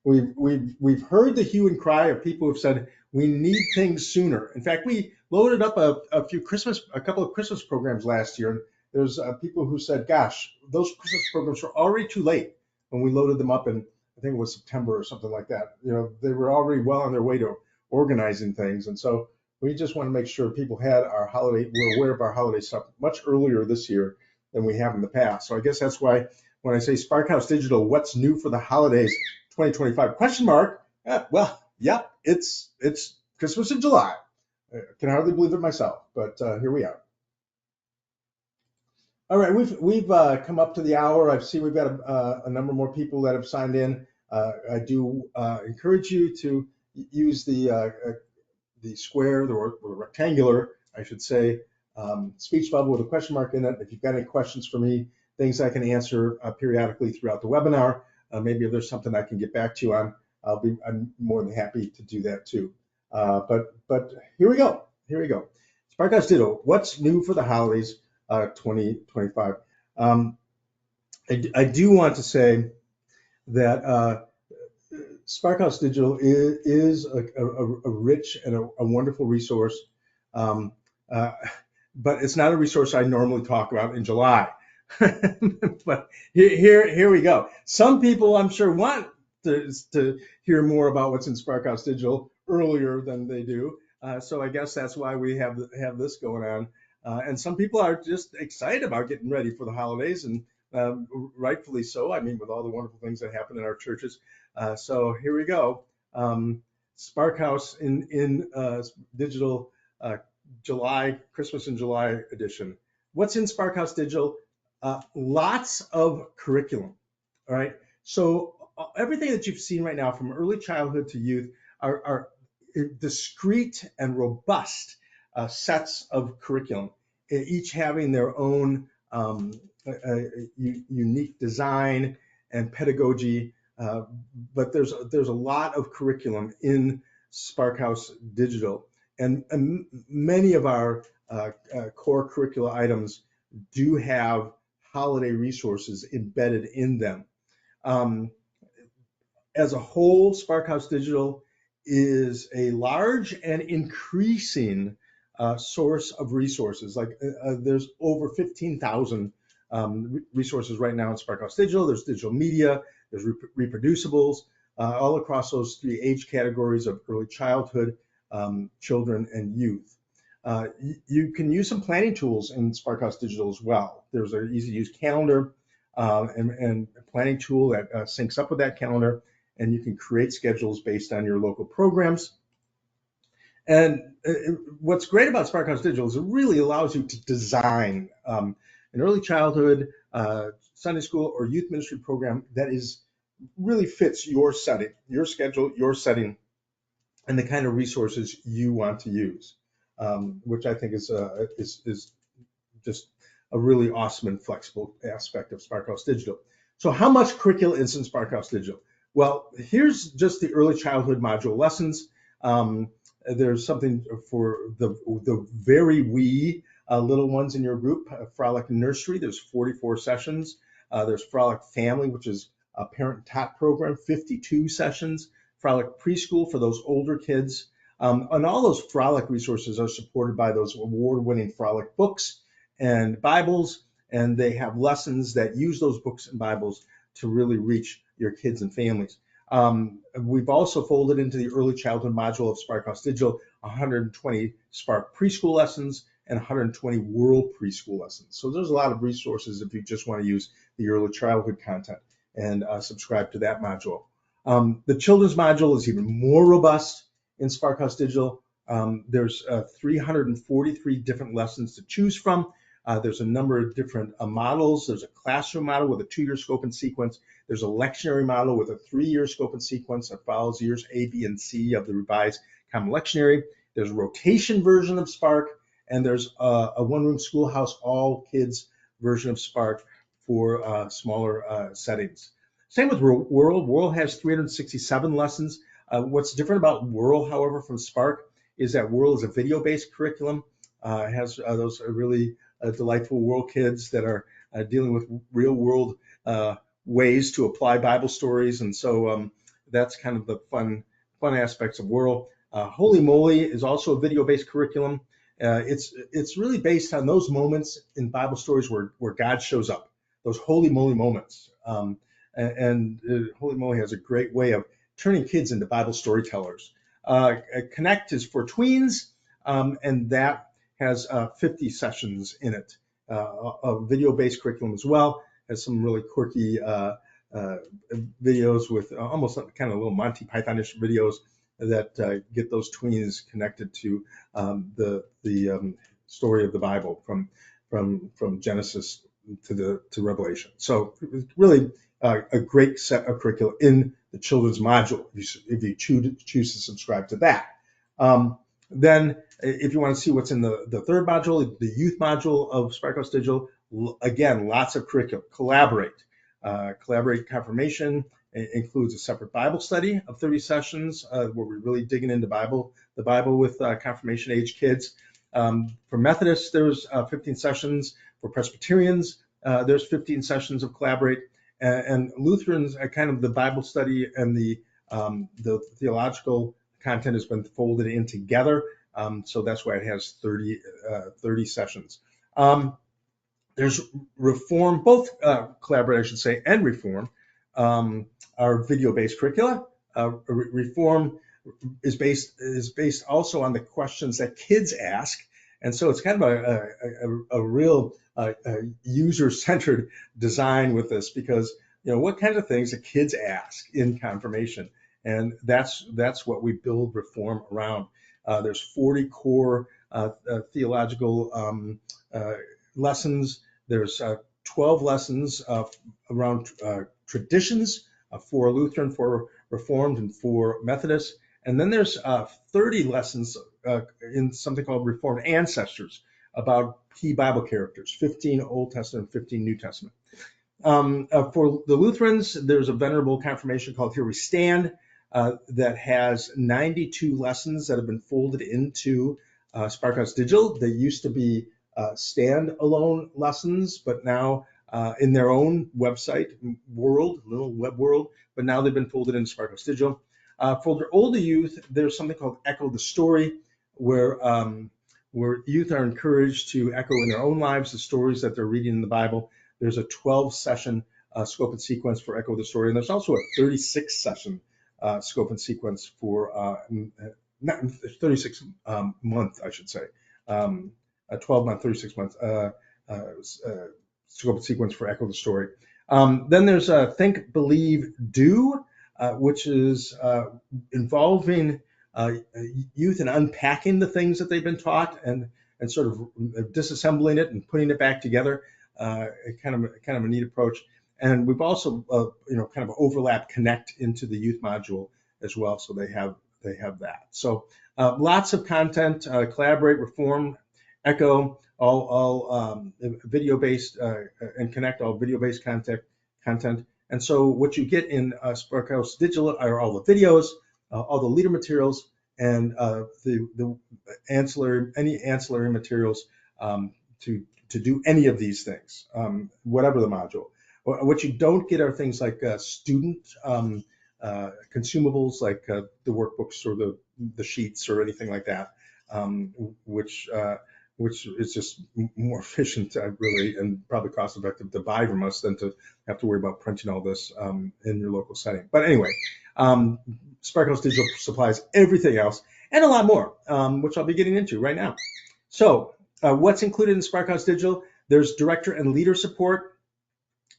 we've heard the hue and cry of people who've said we need things sooner. In fact, we loaded up a couple of Christmas programs last year, and there's people who said, "Gosh, those Christmas programs were already too late when we loaded them up in, I think it was September or something like that. You know, they were already well on their way to organizing things, and so we just want to make sure people had our holiday, were aware of our holiday stuff much earlier this year than we have in the past. So I guess that's why when I say Sparkhouse Digital, what's new for the holidays 2025 question mark? Well, yep, it's Christmas in July. I can hardly believe it myself, but here we are. All right, we've come up to the hour. I've seen we've got a number more people that have signed in. I do encourage you to use the square, or rectangular, I should say, speech bubble with a question mark in it. If you've got any questions for me, things I can answer periodically throughout the webinar, maybe if there's something I can get back to you on, I'm more than happy to do that too. But here we go. Here we go. Sparkhouse Ditto, what's new for the holidays 2025? I do want to say that Sparkhouse Digital is a rich and a wonderful resource, um, uh, but it's not a resource I normally talk about in July. But here we go. Some people, I'm sure, want to hear more about what's in Sparkhouse Digital earlier than they do. So I guess that's why we have this going on. And some people are just excited about getting ready for the holidays, and rightfully so. I mean, with all the wonderful things that happen in our churches. So here we go. Sparkhouse in digital July, Christmas in July edition. What's in Sparkhouse Digital? Lots of curriculum. All right. So everything that you've seen right now, from early childhood to youth, are discrete and robust sets of curriculum, each having their own unique design and pedagogy. But there's a lot of curriculum in Sparkhouse Digital, and many of our core curricula items do have holiday resources embedded in them. Um, as a whole, Sparkhouse Digital is a large and increasing source of resources. Like there's over 15,000 resources right now in Sparkhouse Digital. There's digital media, there's reproducibles, all across those three age categories of early childhood, children, and youth. You can use some planning tools in Sparkhouse Digital as well. There's an easy-to-use calendar and a planning tool that syncs up with that calendar, and you can create schedules based on your local programs. And what's great about Sparkhouse Digital is it really allows you to design an early childhood, Sunday school, or youth ministry program that really fits your setting, your schedule, your setting, and the kind of resources you want to use, which I think is just a really awesome and flexible aspect of Sparkhouse Digital. So how much curricula is in Sparkhouse Digital? Well, here's just the early childhood module lessons. There's something for the very wee little ones in your group. Frolic Nursery, there's 44 sessions. There's Frolic Family, which is a parent top program, 52 sessions. Frolic Preschool for those older kids. And all those Frolic resources are supported by those award-winning Frolic books and Bibles, and they have lessons that use those books and Bibles to really reach your kids and families. We've also folded into the early childhood module of Sparkhouse Digital 120 Spark preschool lessons and 120 World preschool lessons. So there's a lot of resources if you just want to use the early childhood content and subscribe to that module. The children's module is even more robust in Sparkhouse Digital. There's 343 different lessons to choose from. There's a number of different models. There's a classroom model with a 2-year scope and sequence. There's a lectionary model with a 3-year scope and sequence that follows years A, B, and C of the revised Common Lectionary. There's a rotation version of Spark, and there's a one-room schoolhouse, all kids version of Spark for smaller settings. Same with World. World has 367 lessons. What's different about World, however, from Spark is that World is a video-based curriculum. It has those really delightful World kids that are dealing with real-world ways to apply Bible stories, and so that's kind of the fun aspects of Whirl. Holy Moly is also a video-based curriculum. It's really based on those moments in Bible stories where God shows up, those holy moly moments. Holy Moly has a great way of turning kids into Bible storytellers. Connect is for tweens, and that has 50 sessions in it. A video-based curriculum as well, has some really quirky videos with almost kind of little Monty Python-ish videos that get those tweens connected to the story of the Bible from Genesis to Revelation. So really a great set of curricula in the children's module if you choose to subscribe to that. Then if you want to see what's in the third module, the youth module of Sparkhouse Digital, again, lots of curriculum. Collaborate confirmation includes a separate Bible study of 30 sessions where we're really digging into the Bible with confirmation age kids. For Methodists, there's 15 sessions. For Presbyterians, there's 15 sessions of Collaborate. And Lutherans, kind of the Bible study and the theological content has been folded in together. So that's why it has 30 sessions. There's Reform, both Collaborate, I should say, and Reform are video-based curricula. Reform is based also on the questions that kids ask, and so it's kind of a real user-centered design with this, because what kinds of things the kids ask in confirmation, and that's what we build Reform around. There's 40 core theological lessons. There's 12 lessons around traditions for Lutheran, for Reformed, and for Methodist. And then there's 30 lessons in something called Reformed Ancestors about key Bible characters, 15 Old Testament, 15 New Testament. For the Lutherans, there's a venerable confirmation called Here We Stand that has 92 lessons that have been folded into Sparkhouse Digital. They used to be standalone lessons, but now in their own website world, little web world, but now they've been folded into Sparkhouse Digital. For the older youth, there's something called Echo the Story, where youth are encouraged to echo in their own lives the stories that they're reading in the Bible. There's a 12-session scope and sequence for Echo the Story, and there's also a 36-session scope and sequence for, not 36 month, I should say, a 12-month, 36-month scope and sequence for Echo the Story. Then there's Think, Believe, Do, which is involving youth in unpacking the things that they've been taught and sort of disassembling it and putting it back together. Kind of a neat approach. And we've also kind of overlap Connect into the youth module as well, so they have that. So lots of content. Collaborate, Reform, Echo, all video-based, and Connect, all video-based content. And so what you get in Sparkhouse Digital are all the videos, all the leader materials, and the ancillary materials to do any of these things, whatever the module. What you don't get are things like student consumables, like the workbooks or the sheets or anything like that, which is just more efficient, really, and probably cost-effective to buy from us than to have to worry about printing all this in your local setting. But anyway, Sparkhouse Digital supplies everything else and a lot more, which I'll be getting into right now. So what's included in Sparkhouse Digital? There's director and leader support.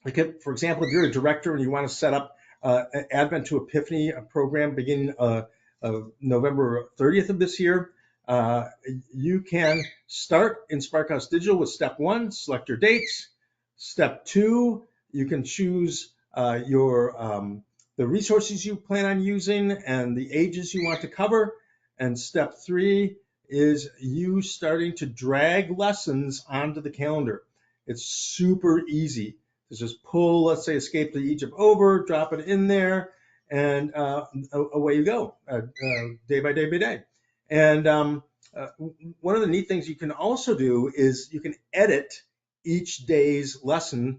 Like, for example, if you're a director and you want to set up an Advent to Epiphany program beginning November 30th of this year, you can start in Sparkhouse Digital with step 1, select your dates. Step 2, you can choose the resources you plan on using and the ages you want to cover. And step 3 is you starting to drag lessons onto the calendar. It's super easy to just pull, let's say, Escape to Egypt over, drop it in there, and away you go, day by day by day. And one of the neat things you can also do is you can edit each day's lesson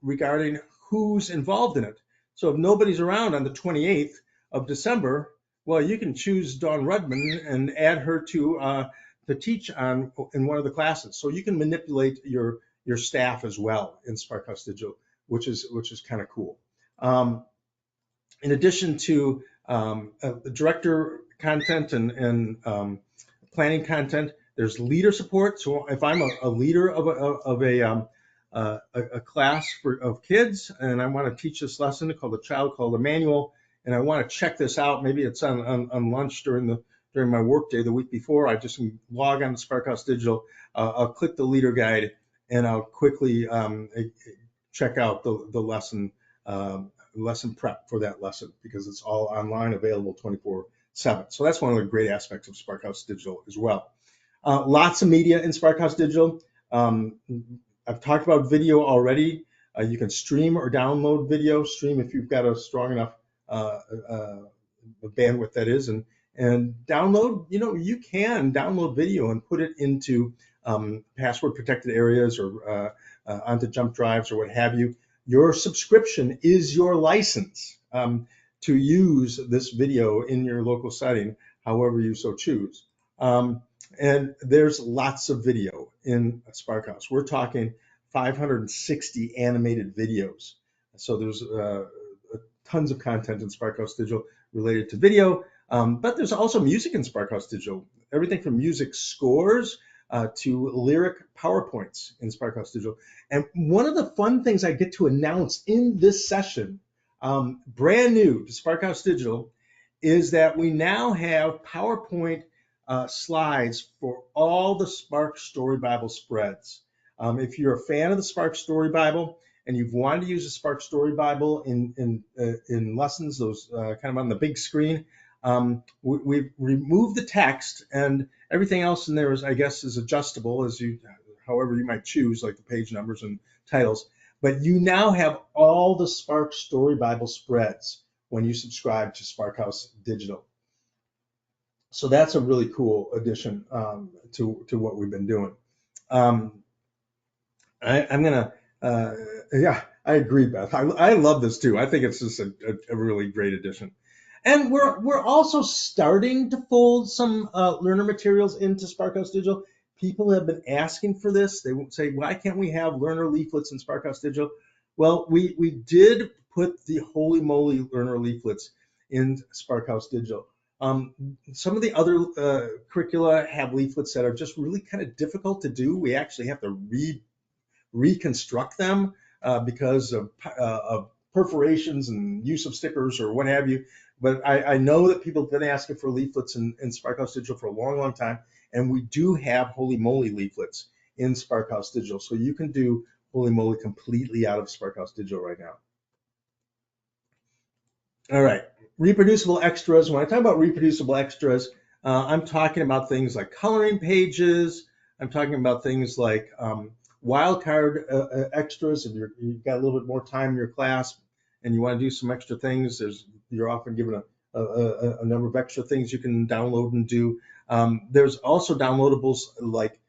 regarding who's involved in it. So if nobody's around on the 28th, of December, well, you can choose Dawn Rudman and add her to teach on in one of the classes. So you can manipulate your staff as well in Sparkhouse Digital, which is kind of cool. In addition to director content and planning content, there's leader support. So if I'm a leader of a class of kids and I want to teach this lesson called A Child Called Emmanuel, and I want to check this out, maybe it's on lunch during my work day the week before, I just log on to Sparkhouse Digital, I'll click the leader guide, and I'll quickly check out the lesson prep for that lesson, because it's all online, available 24/7. So that's one of the great aspects of Sparkhouse Digital as well. Lots of media in Sparkhouse Digital. I've talked about video already. You can stream or download video. Stream if you've got a strong enough bandwidth, that is, and download. You can download video and put it into password protected areas or onto jump drives or what have you. Your subscription is your license to use this video in your local setting, however you so choose. And there's lots of video in Sparkhouse. We're talking 560 animated videos. So there's tons of content in Sparkhouse Digital related to video, but there's also music in Sparkhouse Digital. Everything from music scores to lyric PowerPoints in Sparkhouse Digital. And one of the fun things I get to announce in this session, brand new to Sparkhouse Digital, is that we now have PowerPoint slides for all the Spark Story Bible spreads. If you're a fan of the Spark Story Bible and you've wanted to use the Spark Story Bible in lessons, those kind of on the big screen, we've removed the text, and everything else in there is adjustable however you might choose, like the page numbers and titles. But you now have all the Spark Story Bible spreads when you subscribe to Sparkhouse Digital. So that's a really cool addition to what we've been doing. I agree, Beth. I love this too. I think it's just a really great addition. And we're also starting to fold some learner materials into Sparkhouse Digital. People have been asking for this. They would say, why can't we have learner leaflets in Sparkhouse Digital? Well, we did put the Holy Moly learner leaflets in Sparkhouse Digital. Some of the other curricula have leaflets that are just really kind of difficult to do. We actually have to reconstruct them because of perforations and use of stickers or what have you. But I know that people have been asking for leaflets in Sparkhouse Digital for a long, long time. And we do have Holy Moly leaflets in Sparkhouse Digital. So you can do Holy Moly completely out of Sparkhouse Digital right now. All right, reproducible extras. When I talk about reproducible extras, I'm talking about things like coloring pages. I'm talking about things like wildcard extras. If you've got a little bit more time in your class and you want to do some extra things, you're often given a number of extra things you can download and do. There's also downloadables like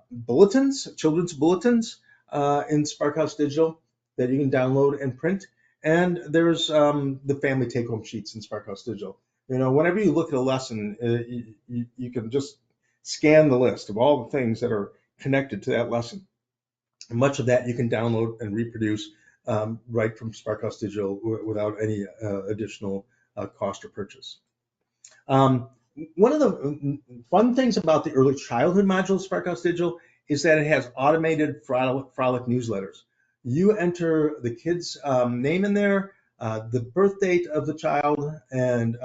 bulletins, children's bulletins in Sparkhouse Digital that you can download and print. And there's the family take-home sheets in Sparkhouse Digital. Whenever you look at a lesson, you can just scan the list of all the things that are connected to that lesson. And much of that you can download and reproduce right from Sparkhouse Digital without any additional cost or purchase. One of the fun things about the early childhood module of Sparkhouse Digital is that it has automated frolic newsletters. You enter the kid's name in there, the birth date of the child, and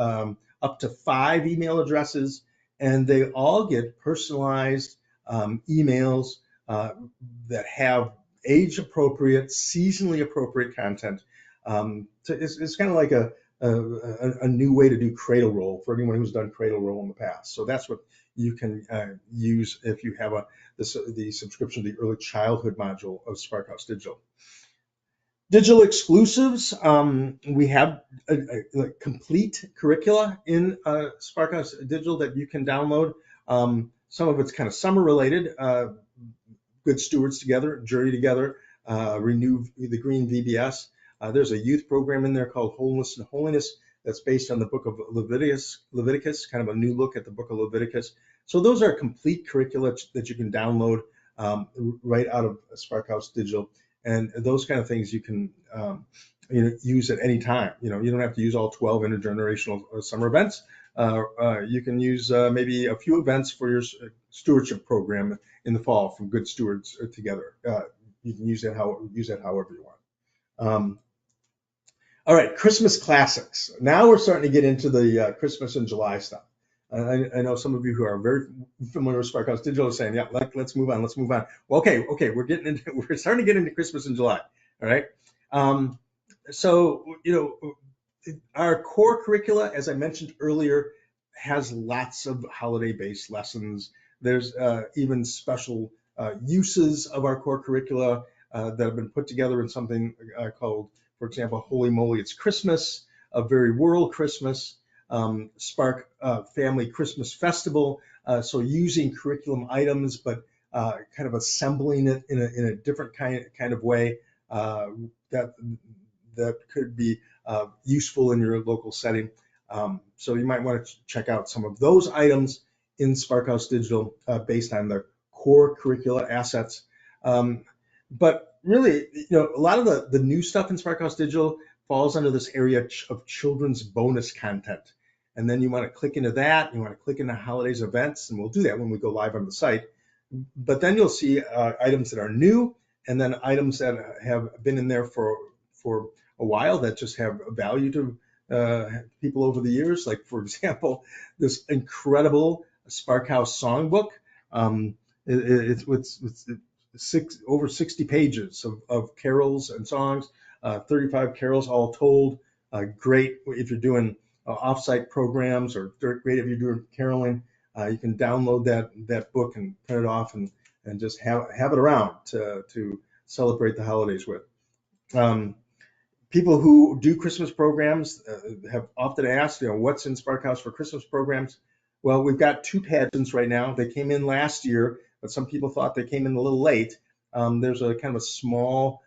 up to 5 email addresses, and they all get personalized emails that have age-appropriate, seasonally appropriate content. So it's kind of like a new way to do Cradle Roll for anyone who's done Cradle Roll in the past. So that's what you can use if you have the subscription to the early childhood module of Sparkhouse Digital. Digital exclusives, we have a complete curricula in Sparkhouse Digital that you can download. Some of it's kind of summer related, Good Stewards Together, Journey Together, Renew the Green VBS. There's a youth program in there called Wholeness and Holiness. that's based on the book of Leviticus, kind of a new look at the book of Leviticus. So those are complete curricula that you can download right out of Sparkhouse Digital, and those kind of things you can use at any time. You don't have to use all 12 intergenerational summer events. You can use maybe a few events for your stewardship program in the fall from Good Stewards Together. You can use that however you want. All right, Christmas classics. Now we're starting to get into the Christmas and July stuff. I know some of you who are very familiar with Sparkhouse Digital are saying, yeah, let's move on. Well, okay, we're starting to get into Christmas in July. All right. So, our core curricula, as I mentioned earlier, has lots of holiday-based lessons. There's even special uses of our core curricula that have been put together in something called, for example, Holy Moly, It's Christmas, A Very World Christmas, Spark Family Christmas Festival. So using curriculum items, but kind of assembling it in a different kind of way that could be useful in your local setting. So you might want to check out some of those items in Sparkhouse Digital based on the core curricula assets. But really, a lot of the new stuff in Sparkhouse Digital falls under this area of children's bonus content. And then you want to click into that, you want to click into holidays events, and we'll do that when we go live on the site. But then you'll see items that are new, and then items that have been in there for a while that just have value to people over the years. Like, for example, this incredible Sparkhouse songbook. It's over 60 pages of carols and songs, 35 carols all told. Great if you're doing offsite programs, or great if you're doing caroling. You can download that book and print it off and just have it around to celebrate the holidays with. People who do Christmas programs have often asked, what's in Sparkhouse for Christmas programs? Well, we've got 2 pageants right now. They came in last year, but some people thought they came in a little late. There's a kind of a small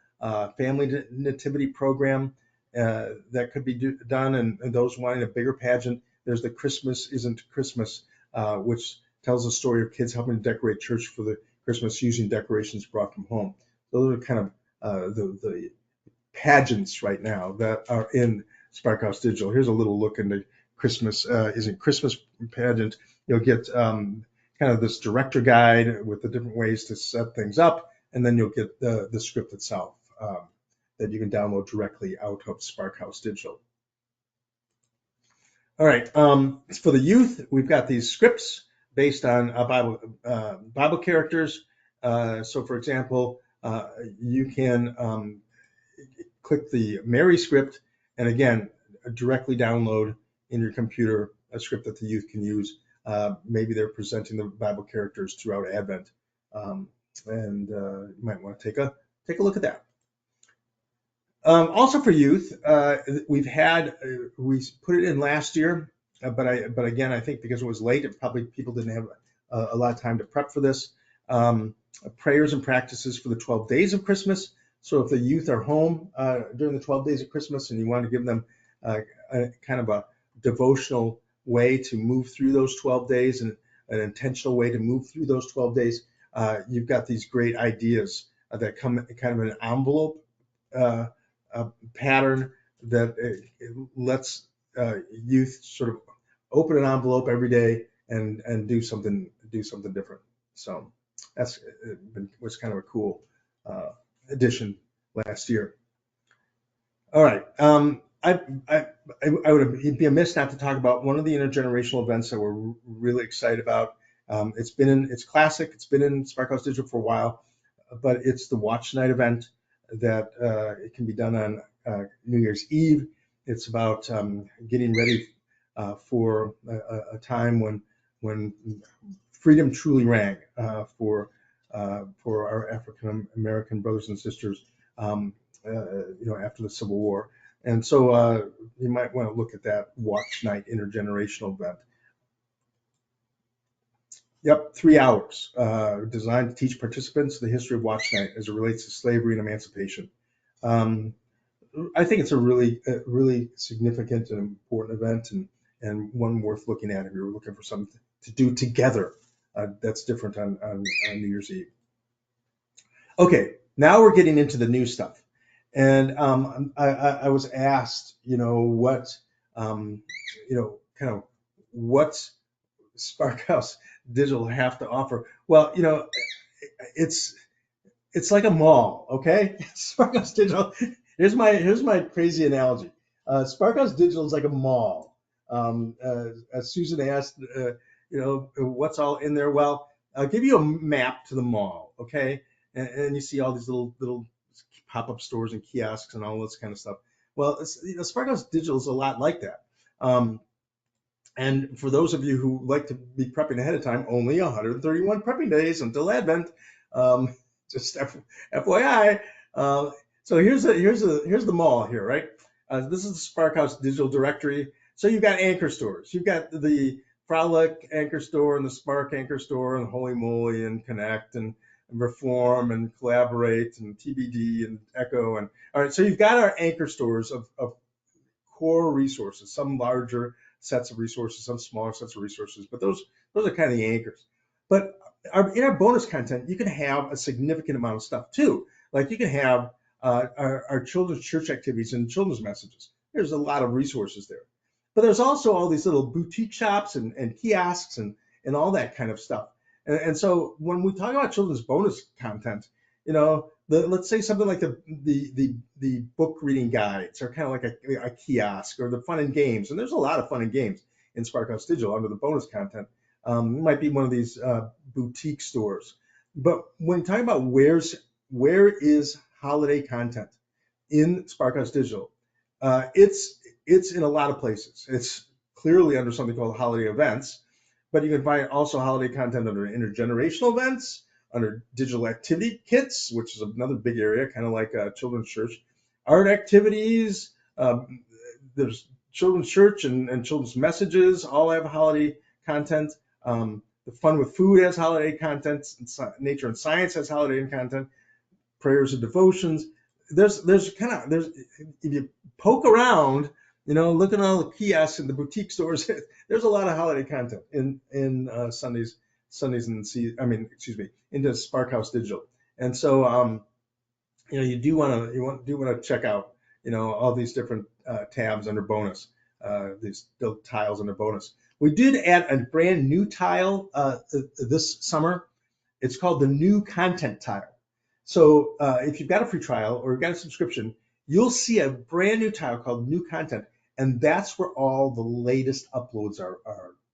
family nativity program that could be done, and those wanting a bigger pageant. There's the Christmas Isn't Christmas, which tells the story of kids helping to decorate church for the Christmas using decorations brought from home. Those are kind of the pageants right now that are in Sparkhouse Digital. Here's a little look into Christmas Isn't Christmas pageant. You'll get kind of this director guide with the different ways to set things up, and then you'll get the script itself that you can download directly out of Sparkhouse Digital. All right, for the youth, we've got these scripts based on Bible characters. So, for example, you can click the Mary script, and again, directly download in your computer a script that the youth can use. Maybe they're presenting the Bible characters throughout Advent, and you might want to take a look at that. Also for youth, we put it in last year, but again, I think because it was late, probably people didn't have a lot of time to prep for this. Prayers and practices for the 12 days of Christmas. So if the youth are home during the 12 days of Christmas and you want to give them a kind of a devotional way to move through those 12 days and an intentional way to move through those 12 days, you've got these great ideas that come kind of in an envelope pattern that lets youth sort of open an envelope every day and do something different. So was kind of a cool addition last year. All right, I would be amiss not to talk about one of the intergenerational events that we're really excited about. It's classic. It's been in Sparkhouse Digital for a while, but it's the Watch Night event that it can be done on New Year's Eve. It's about getting ready for a time when freedom truly rang for our African American brothers and sisters, after the Civil War. And so you might want to look at that Watch Night intergenerational event. Yep, 3 hours, designed to teach participants the history of Watch Night as it relates to slavery and emancipation. I think it's a really significant and important event, and one worth looking at if you're looking for something to do together that's different on New Year's Eve. Okay, now we're getting into the new stuff. And I was asked, what, kind of what Sparkhouse Digital have to offer. Well, it's it's like a mall, okay? Sparkhouse Digital. Here's my crazy analogy. Sparkhouse Digital is like a mall. As Susan asked, what's all in there? Well, I'll give you a map to the mall, okay? And you see all these little pop-up stores and kiosks and all this kind of stuff. Well, Sparkhouse Digital is a lot like that. And for those of you who like to be prepping ahead of time, only 131 prepping days until Advent. Um, just FYI. So here's the mall here, right? This is the Sparkhouse Digital Directory. So you've got anchor stores. You've got the Frolic anchor store and the Spark anchor store and Holy Moly and Connect and Reform and Collaborate and TBD and Echo and all right. So you've got our anchor stores of core resources, some larger sets of resources, some smaller sets of resources, but those are kind of the anchors. But in our bonus content, you can have a significant amount of stuff too. Like you can have our children's church activities and children's messages. There's a lot of resources there. But there's also all these little boutique shops and kiosks and all that kind of stuff. And so when we talk about children's bonus content, let's say something like the book reading guides are kind of like a kiosk, or the fun and games. And there's a lot of fun and games in Sparkhouse Digital under the bonus content. It might be one of these boutique stores. But when talking about where is holiday content in Sparkhouse Digital, it's in a lot of places. It's clearly under something called holiday events, but you can find also holiday content under intergenerational events, under digital activity kits, which is another big area, kind of like children's church, art activities. There's children's church and children's messages all have holiday content. The Fun with Food has holiday content. Nature and Science has holiday content. Prayers and devotions. There's if you poke around, look at all the kiosks and the boutique stores. There's a lot of holiday content in Sundays and into Sparkhouse Digital. And so you do want to check out all these different tabs under bonus, these tiles under bonus. We did add a brand new tile this summer. It's called the new content tile. So if you've got a free trial or you've got a subscription, you'll see a brand new tile called new content, and that's where all the latest uploads are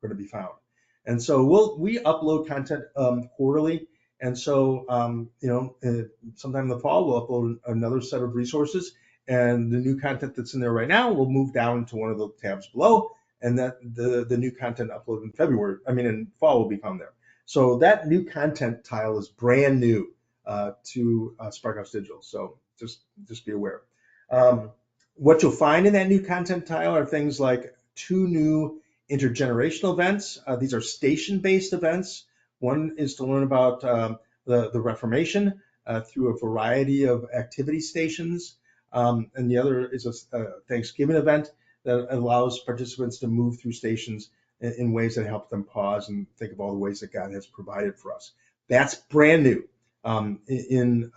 going to be found. And so we upload content quarterly, and so sometime in the fall we'll upload another set of resources, and the new content that's in there right now will move down to one of the tabs below, and that the new content uploaded in fall will be found there. So that new content tile is brand new to Sparkhouse Digital. So just be aware. What you'll find in that new content tile are things like 2 new intergenerational events. These are station-based events. One is to learn about the Reformation through a variety of activity stations, and the other is a Thanksgiving event that allows participants to move through stations in ways that help them pause and think of all the ways that God has provided for us. That's brand new in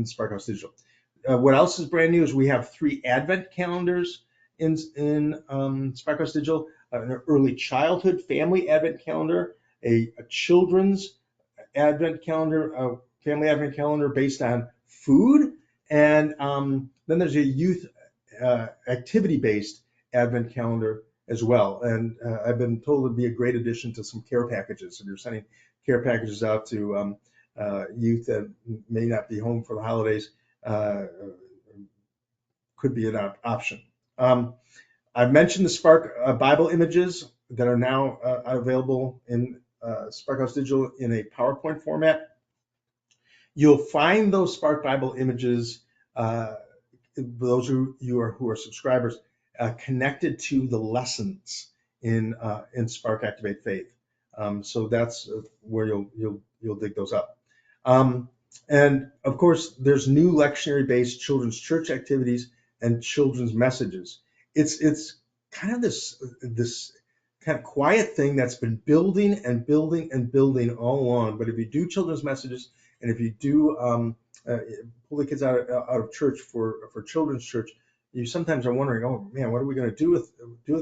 Sparkhouse Digital. What else is brand new is we have 3 Advent calendars in Sparkhouse Digital. An early childhood family Advent calendar, a children's Advent calendar, family Advent calendar based on food, and then there's a youth activity-based Advent calendar as well. And I've been told it'd be a great addition to some care packages. If you're sending care packages out to youth that may not be home for the holidays, could be an option. I've mentioned the Spark Bible images that are now available in Sparkhouse Digital in a PowerPoint format. You'll find those Spark Bible images, those who are subscribers, connected to the lessons in Spark Activate Faith. So that's where you'll dig those up. And of course, there's new lectionary-based children's church activities and children's messages. It's kind of this kind of quiet thing that's been building and building and building all along. But if you do children's messages, and if you do pull the kids out of church for children's church, you sometimes are wondering, oh man, what are we going to do with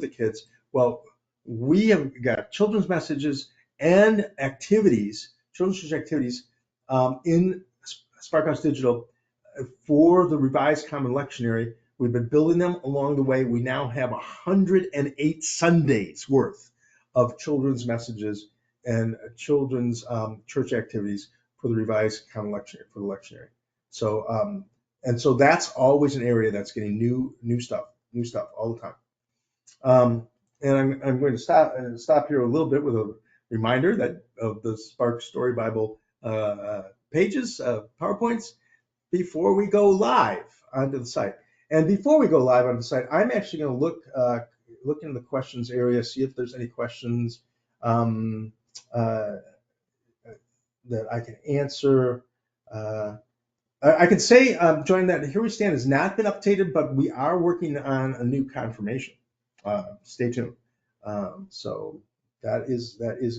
the kids? Well, we have got children's messages and activities, children's church activities in Sparkhouse Digital for the Revised Common Lectionary. We've been building them along the way. We now have 108 Sundays worth of children's messages and children's church activities for the Revised Common Lectionary, for the lectionary. So and so that's always an area that's getting new stuff all the time. And I'm going to stop here a little bit with a reminder that of the Spark Story Bible pages, PowerPoints, before we go live onto the site. And before we go live on the site, I'm actually going to look in the questions area, see if there's any questions that I can answer. I can say, Join that Here We Stand has not been updated, but we are working on a new confirmation. Stay tuned. So that is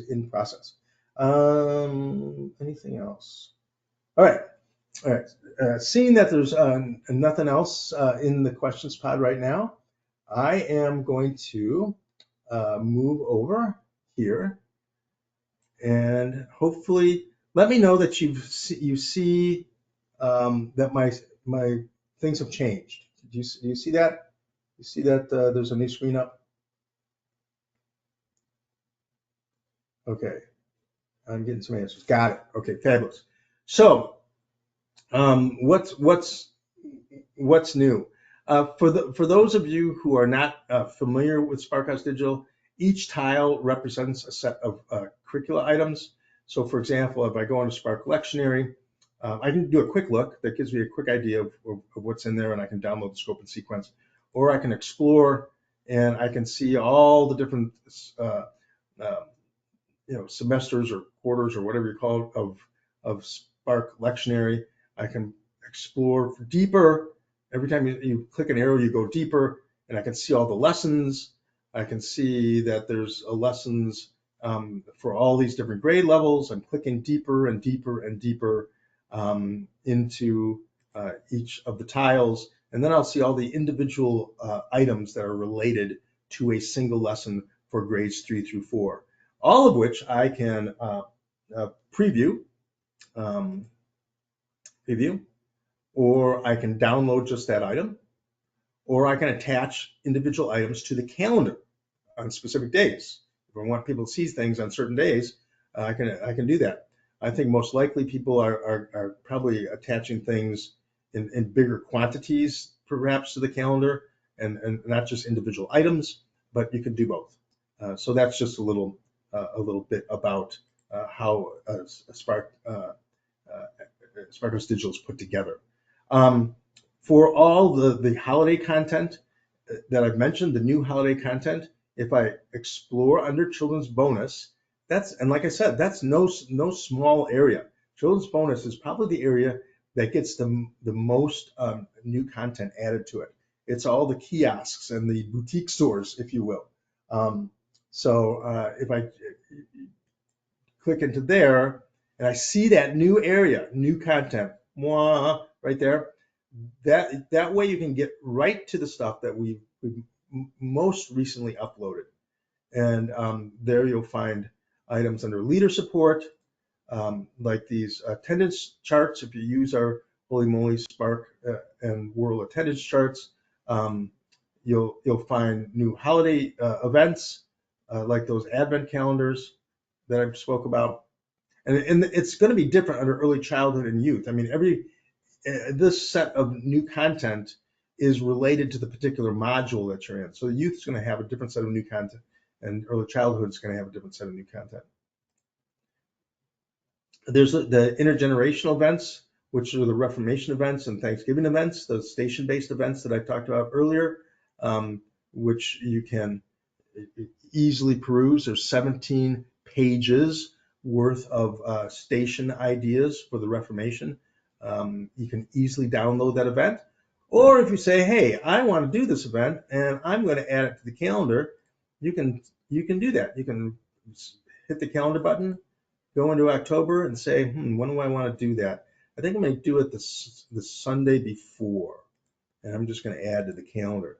in process. Anything else? All right. Seeing that there's nothing else in the questions pod right now, I am going to move over here and hopefully let me know that you see that my things have changed. Do you see that? You see that there's a new screen up? Okay, I'm getting some answers. Got it. Okay, fabulous. So what's new? For those of you who are not familiar with Sparkhouse Digital, each tile represents a set of curricula items. So for example, if I go into Spark Lectionary, I can do a quick look that gives me a quick idea of what's in there, and I can download the scope and sequence, or I can explore and I can see all the different semesters or quarters or whatever you call it of Spark Lectionary. I can explore deeper. Every time you click an arrow, you go deeper, and I can see all the lessons. I can see that there's lessons for all these different grade levels. I'm clicking deeper and deeper and deeper into each of the tiles, and then I'll see all the individual items that are related to a single lesson for grades 3 through 4, all of which I can preview, or I can download just that item, or I can attach individual items to the calendar on specific days. If I want people to see things on certain days, I can do that. I think most likely people are probably attaching things in bigger quantities, perhaps, to the calendar, and not just individual items, but you can do both. So that's just a little bit about how Sparkhouse Digital is put together. For all the holiday content that I've mentioned, the new holiday content, if I explore under Children's Bonus, and like I said, that's no small area. Children's Bonus is probably the area that gets the most new content added to it. It's all the kiosks and the boutique stores, if you will. So if I click into there and I see that new area, new content, right there, that way you can get right to the stuff that we've most recently uploaded. And there you'll find items under leader support, like these attendance charts. If you use our Holy Moly Spark and World attendance charts, you'll find new holiday events, like those Advent calendars that I spoke about. And it's going to be different under early childhood and youth. I mean, this set of new content is related to the particular module that you're in. So the youth is going to have a different set of new content, and early childhood is going to have a different set of new content. There's the intergenerational events, which are the Reformation events and Thanksgiving events, the station-based events that I talked about earlier, which you can easily peruse. There's 17 pages worth of station ideas for the Reformation. You can easily download that event, Or if you say, hey, I want to do this event and I'm going to add it to the calendar, you can do that. You can hit the calendar button, go into October and say, when do I want to do that? I think I'm going to do it the Sunday before, and I'm just going to add to the calendar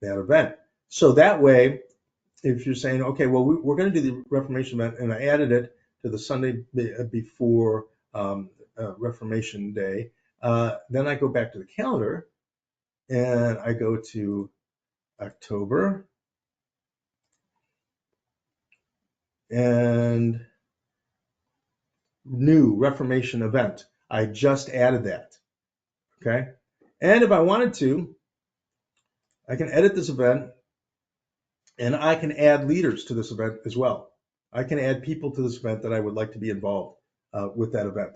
that event. So that way, if you're saying, okay, well, we're going to do the Reformation event, and I added it to the Sunday before Reformation Day, then I go back to the calendar and I go to October and new Reformation event. I just added that. Okay. And if I wanted to, I can edit this event and I can add leaders to this event as well. I can add people to this event that I would like to be involved with that event.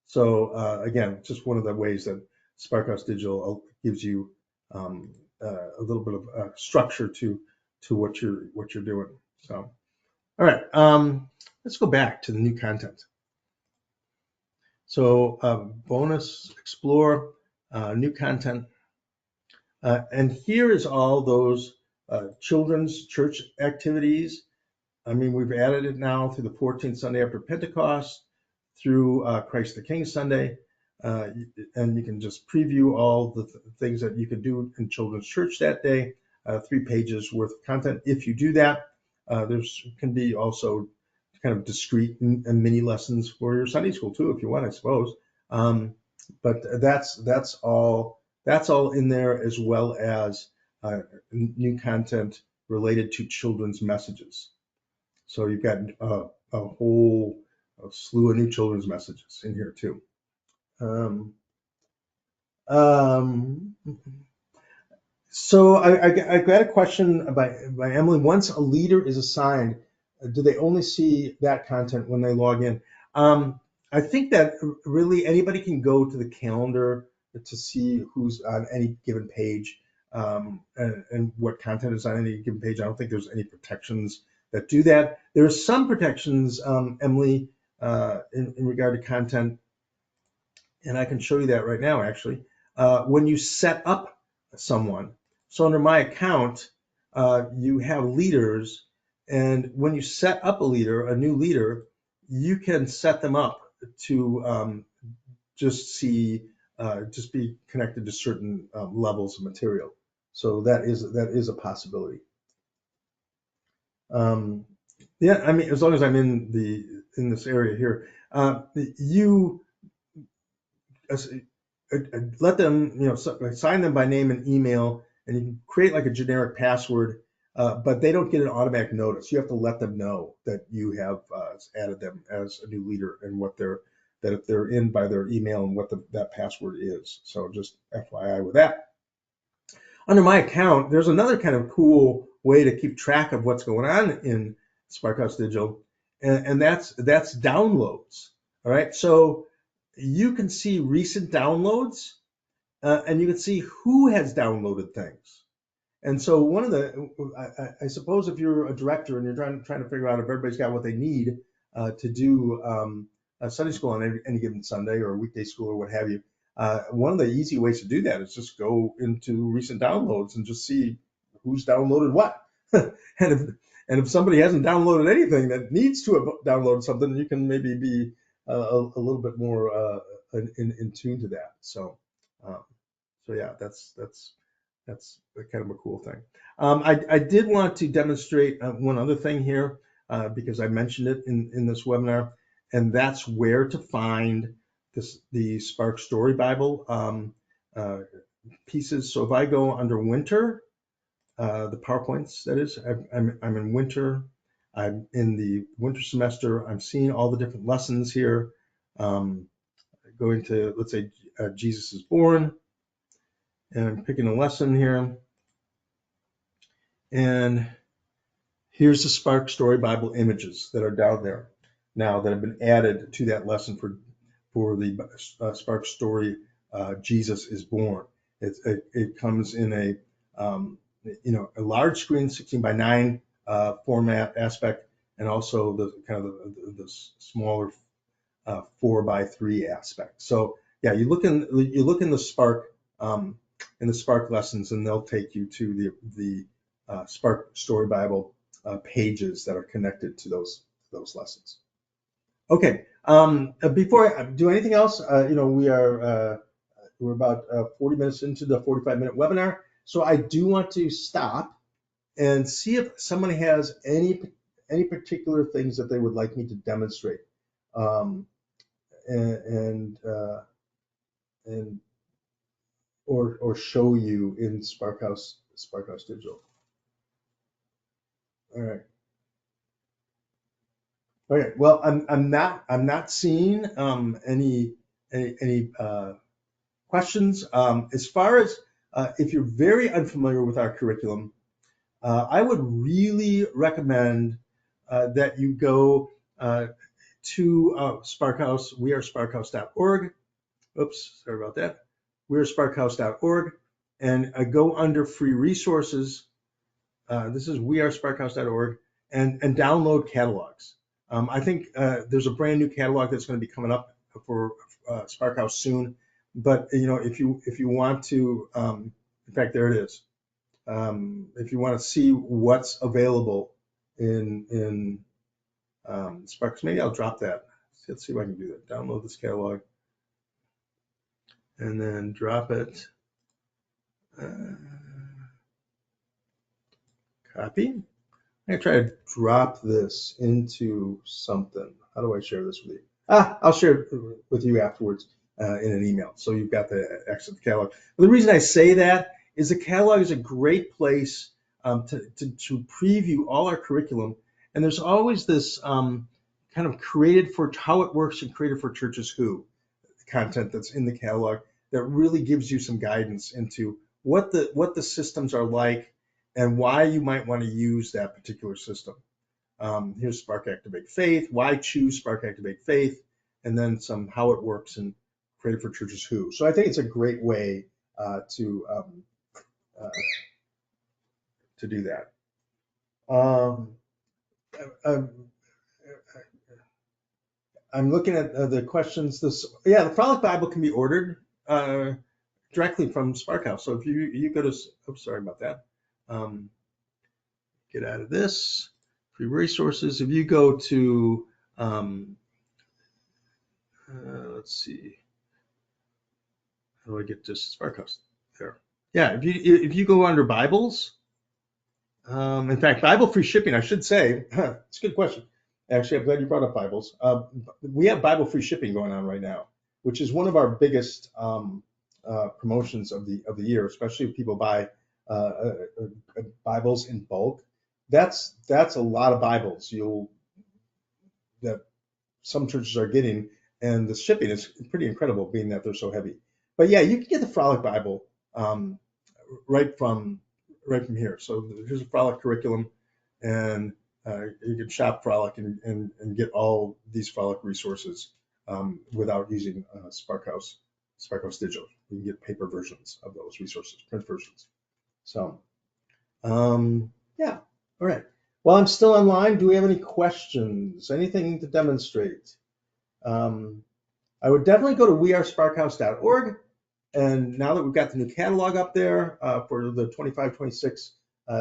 So again, just one of the ways that Sparkhouse Digital gives you a little bit of structure to what you're doing. So, all right, let's go back to the new content. So bonus, explore, new content. And here is all those children's church activities. I mean, we've added it now through the 14th Sunday after Pentecost, through Christ the King Sunday, and you can just preview all the things that you could do in children's church that day, 3 pages worth of content. If you do that, there's can be also kind of discrete and mini lessons for your Sunday school too, if you want, I suppose. But that's all in there, as well as new content related to children's messages. So you've got a whole slew of new children's messages in here too. Um, um, so I got a question by Emily. Once a leader is assigned, do they only see that content when they log in? I think that really anybody can go to the calendar to see who's on any given page, and what content is on any given page. I don't think there's any protections that do that. There are some protections, Emily, in regard to content, and I can show you that right now, actually. When you set up someone, so under my account, you have leaders, and when you set up a leader, a new leader, you can set them up to just be connected to certain levels of material. So that is a possibility. Yeah, I mean, as long as I'm in this area here, you let them, sign them by name and email, and you can create like a generic password, but they don't get an automatic notice. You have to let them know that you have added them as a new leader, and that if they're in by their email, and what that password is. So just FYI with that. Under my account, there's another kind of cool way to keep track of what's going on in Sparkhouse Digital, and that's downloads. All right, so you can see recent downloads, and you can see who has downloaded things. And so one of I suppose if you're a director and you're trying to figure out if everybody's got what they need to do a Sunday school on any given Sunday, or a weekday school, or what have you, one of the easy ways to do that is just go into recent downloads and just see who's downloaded what. and if somebody hasn't downloaded anything that needs to have downloaded something, you can maybe be a little bit more in tune to that. So yeah, that's kind of a cool thing. I did want to demonstrate one other thing here, because I mentioned it in this webinar, and that's where to find the Spark Story Bible pieces. So if I go under Winter, the PowerPoints, that is, I'm in Winter. I'm in the winter semester. I'm seeing all the different lessons here. Going to, let's say, Jesus is Born, and I'm picking a lesson here. And here's the Spark Story Bible images that are down there now, that have been added to that lesson for the Spark Story Jesus is Born. It comes in a large screen, 16 by 9 format aspect, and also the kind of the smaller 4 by 3 aspect. So yeah, you look in the Spark the Spark lessons, and they'll take you to the Spark Story Bible pages that are connected to those lessons. Okay. Before I do anything else, we're about 40 minutes into the 45-minute webinar, so I do want to stop and see if somebody has any particular things that they would like me to demonstrate, and or show you in Sparkhouse Digital. All right. Okay. Well, I'm not seeing any questions. As far as if you're very unfamiliar with our curriculum, I would really recommend that you go to Sparkhouse, wearesparkhouse.org. Oops, sorry about that. Wearesparkhouse.org, and go under free resources. This is wearesparkhouse.org, and download catalogs. I think there's a brand new catalog that's going to be coming up for Sparkhouse soon. But if you want to, in fact, there it is. If you want to see what's available in Sparkhouse, maybe I'll drop that. Let's see if I can do that. Download this catalog and then drop it. Copy. I'm gonna try to drop this into something. How do I share this with you? I'll share it with you afterwards in an email, so you've got the access to the catalog. But the reason I say that is the catalog is a great place to preview all our curriculum, and there's always this kind of created for how it works and created for churches who content that's in the catalog that really gives you some guidance into what the systems are like and why you might want to use that particular system. Here's Spark Activate Faith, why choose Spark Activate Faith, and then some how it works and created for churches who. So I think it's a great way to do that. I'm looking at the questions. The Frolic Bible can be ordered directly from Sparkhouse. So if you go to, oops, sorry about that. Get out of this. Free resources. If you go to, let's see, how do I get to Sparkhouse? There. Yeah, if you go under Bibles, in fact, Bible free shipping, I should say. It's a good question. Actually, I'm glad you brought up Bibles. We have Bible free shipping going on right now, which is one of our biggest promotions of the year, especially if people buy Bibles in bulk. That's a lot of Bibles that some churches are getting, and the shipping is pretty incredible, being that they're so heavy. But yeah, you can get the Frolic Bible right from here. So here's a Frolic curriculum, and you can shop Frolic and get all these Frolic resources without using Sparkhouse Digital. You can get paper versions of those resources, print versions. So yeah, all right. While I'm still online, do we have any questions? Anything to demonstrate? I would definitely go to wearesparkhouse.org. And now that we've got the new catalog up there for the 25-26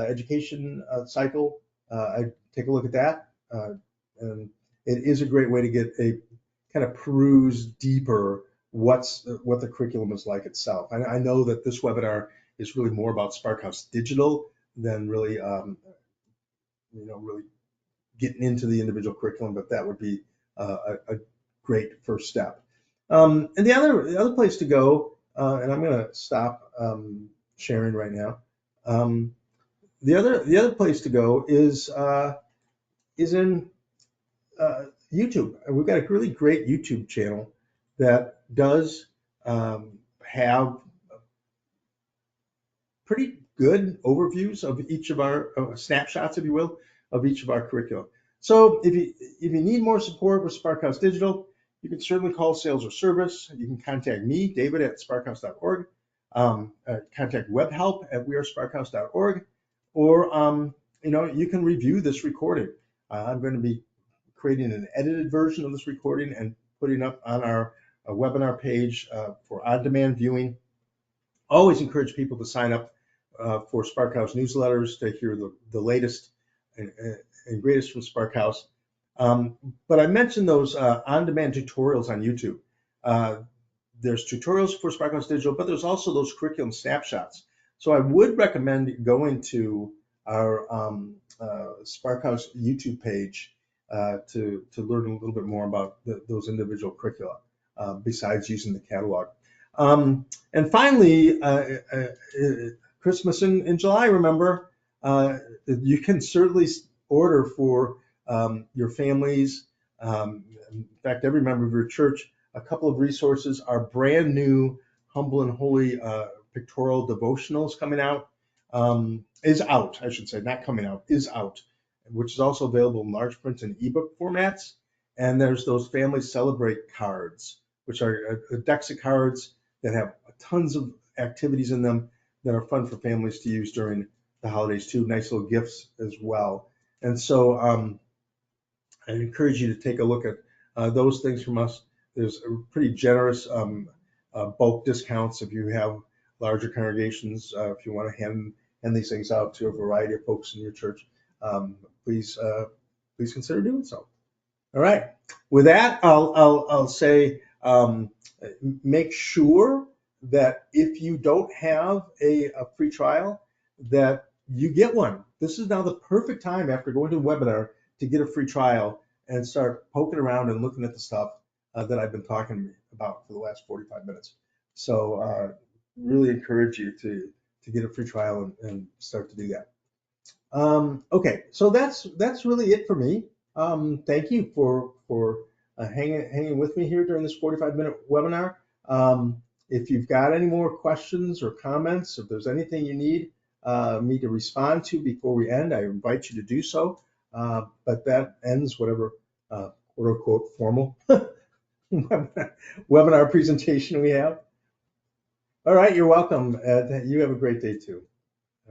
education cycle, I take a look at that. And it is a great way to get a kind of peruse deeper what the curriculum is like itself. I know that this webinar is really more about Sparkhouse Digital than really, really getting into the individual curriculum, but that would be a great first step. And the other place to go, and I'm going to stop sharing right now. The other place to go is in YouTube. We've got a really great YouTube channel that does have pretty good overviews of each of our snapshots, if you will, of each of our curriculum. So if you need more support with Sparkhouse Digital, you can certainly call sales or service. You can contact me, David, at sparkhouse.org. Contact webhelp at wearesparkhouse.org, or you can review this recording. I'm going to be creating an edited version of this recording and putting up on our webinar page for on-demand viewing. Always encourage people to sign up for Sparkhouse newsletters to hear the latest and greatest from Sparkhouse. But I mentioned those on-demand tutorials on YouTube. Uh, there's tutorials for Sparkhouse Digital, but there's also those curriculum snapshots. So I would recommend going to our Sparkhouse YouTube page to learn a little bit more about those individual curricula, besides using the catalog. And finally, Christmas in July, remember, you can certainly order for your families. In fact, every member of your church, a couple of resources. Our brand new Humble and Holy pictorial devotionals coming out, is out, I should say, not coming out, is out, which is also available in large print and ebook formats. And there's those Family Celebrate cards, which are decks of cards that have tons of activities in them that are fun for families to use during the holidays too. Nice little gifts as well. And so I encourage you to take a look at those things from us. There's a pretty generous bulk discounts if you have larger congregations. If you want to hand these things out to a variety of folks in your church, please consider doing so. All right. With that, I'll say make sure that if you don't have a free trial, that you get one. This is now the perfect time after going to a webinar to get a free trial and start poking around and looking at the stuff that I've been talking about for the last 45 minutes. So really encourage you to get a free trial and start to do that. Okay, so that's really it for me. Thank you for hanging with me here during this 45-minute webinar. If you've got any more questions or comments, if there's anything you need me to respond to before we end, I invite you to do so. But that ends whatever quote unquote formal webinar presentation we have. All right, you're welcome. You have a great day too.